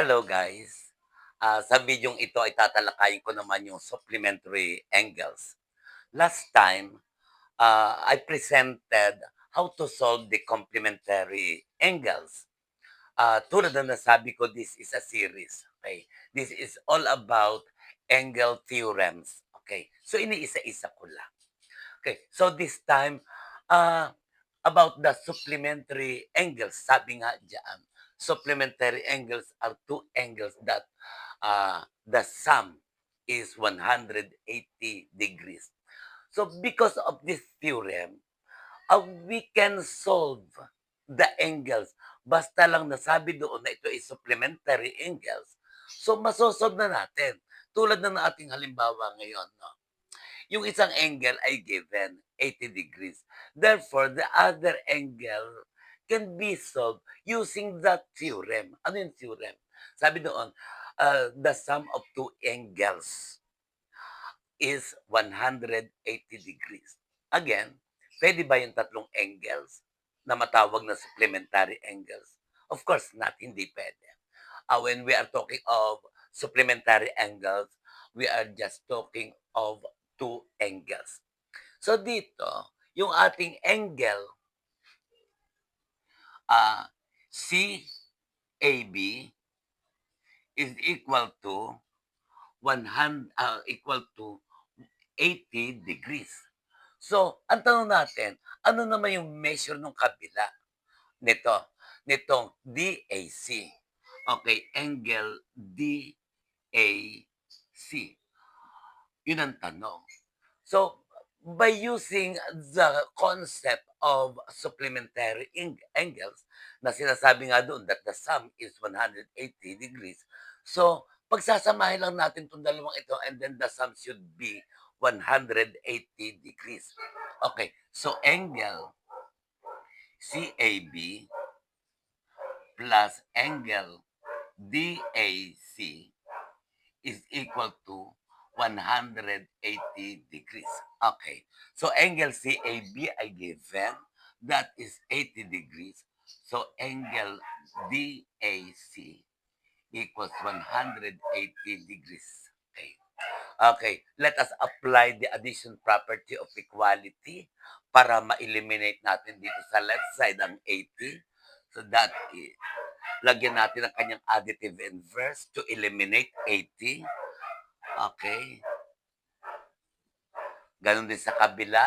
Hello guys. Sa videong ito ay tatalakayin ko naman yung supplementary angles. Last time, I presented how to solve the complementary angles. Tulad na nasabi ko, this is a series. Okay? This is all about angle theorems. Okay? So, iniisa-isa ko lang. Okay? So, this time, uh, about the supplementary angles. Sabi nga dyan, supplementary angles are two angles that the sum is 180 degrees. So because of this theorem, we can solve the angles. Basta lang nasabi doon na ito ay supplementary angles. So masosolve na natin. Tulad na ng ating halimbawa ngayon. No? Yung isang angle ay given 80 degrees. Therefore, the other angle can be solved using that theorem. Ano yung theorem? Sabi doon, the sum of two angles is 180 degrees. Again, pwede ba yung tatlong angles na matawag na supplementary angles? Of course not, hindi pwede. When we are talking of supplementary angles, we are just talking of two angles. So dito, yung ating angle CAB is equal to 80 degrees. So, ang tanong natin, ano naman yung measure ng kabila nito? Nitong DAC. Okay, angle DAC. Yun ang tanong. So, by using the concept of supplementary angles, na sinasabi nga doon that the sum is 180 degrees, so, pagsasamahin lang natin itong dalawang ito and then the sum should be 180 degrees. Okay, so angle CAB plus angle DAC is equal to 180 degrees. Okay. So angle CAB ay given. That is 80 degrees. So angle DAC equals 180 degrees. Okay. Okay. Let us apply the addition property of equality para ma-eliminate natin dito sa left side ang 80. So that is, lagyan natin ang kanyang additive inverse to eliminate 80. Okay. Ganon din sa kabila.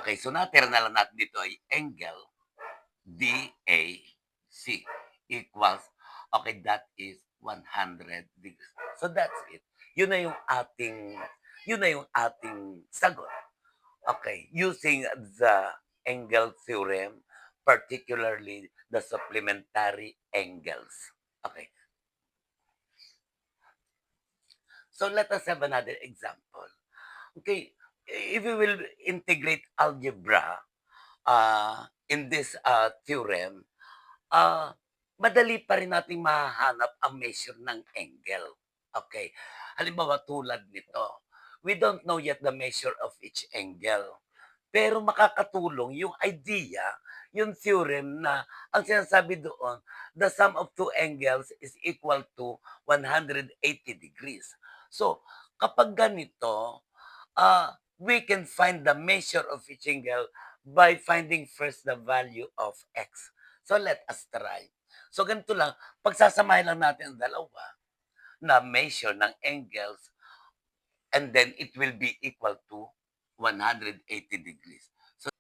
Okay, so natira na lang natin dito ay angle DAC equals, okay, that is 100 degrees. So that's it. Yun na yung ating sagot. Okay, using the angle theorem, particularly the supplementary angles. Okay. So let us have another example. Okay, if we will integrate algebra in this theorem, uh, madali pa rin nating mahanap ang measure ng angle. Okay, halimbawa tulad nito, we don't know yet the measure of each angle. Pero makakatulong yung idea, yung theorem na ang sinasabi doon, the sum of two angles is equal to 180 degrees. So, kapag ganito, we can find the measure of each angle by finding first the value of x. So, let us try. So, ganito lang, pagsasamahin lang natin ang dalawa na measure ng angles and then it will be equal to 180 degrees. So,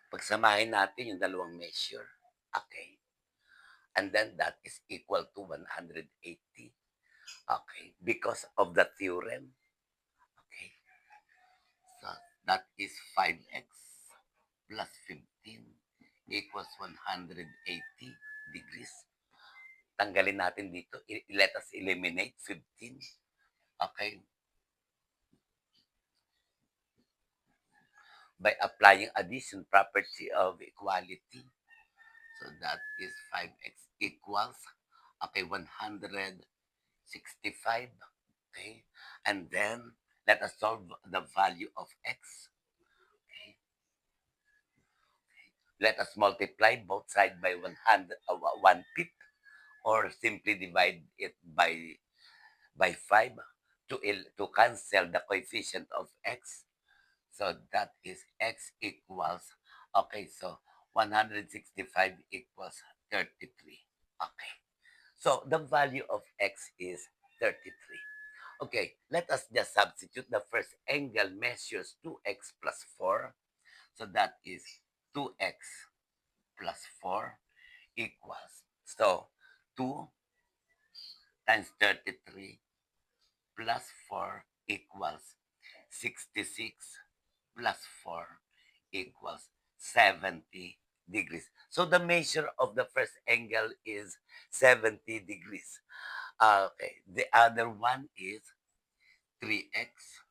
pagsamahin natin yung dalawang measure. Okay. And then that is equal to 180. Okay. Because of the theorem. Okay. So that is 5x plus 15 equals 180 degrees. Tanggalin natin dito. Let us eliminate 15. Okay. By applying addition property of equality. So that is 5x equals, okay, 165. Okay. And then, Let us solve the value of x. Okay. Let us multiply both sides by 1/5, or simply divide it by 5 to cancel the coefficient of x. So that is x equals, okay, so 165 equals 33. Okay. So the value of x is 33. Okay, let us just substitute. The first angle measures 2x plus 4. So that is 2x plus 4 equals. So 2 times 33 plus 4 equals 66 plus 4 equals 70 degrees. So the measure of the first angle is 70 degrees. Okay, the other one is 3x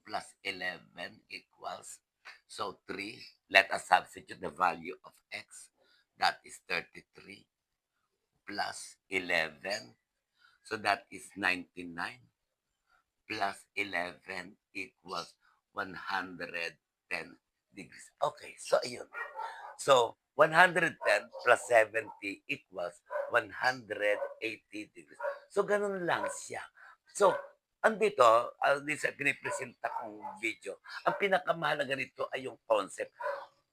plus 11 equals, so 3, let us substitute the value of x, that is 33 plus 11, so that is 99 plus 11 equals 110 degrees. Okay, so ayun. So, 110 plus 70 equals 180 degrees. So, ganun lang siya. So, andito, this sa pinipresenta kong video, ang pinakamahalaga nito ay yung concept.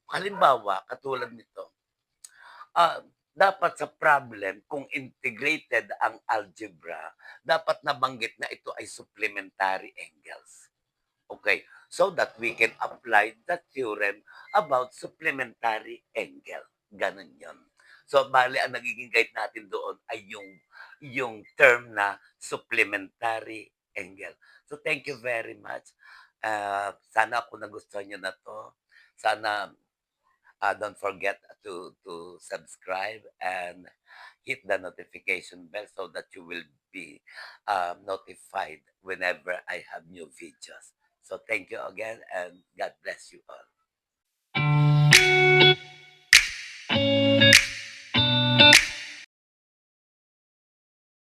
Halimbawa, katulad nito, dapat sa problem, kung integrated ang algebra, dapat nabanggit na ito ay supplementary angles. Okay, so that we can apply the theorem about supplementary angle. Ganun yon. So, bali, ang nagiging guide natin doon ay yung term na supplementary angle. So, thank you very much. Sana kung nagustuhan nyo na to, sana don't forget to subscribe and hit the notification bell so that you will be notified whenever I have new videos. So thank you again and God bless you all.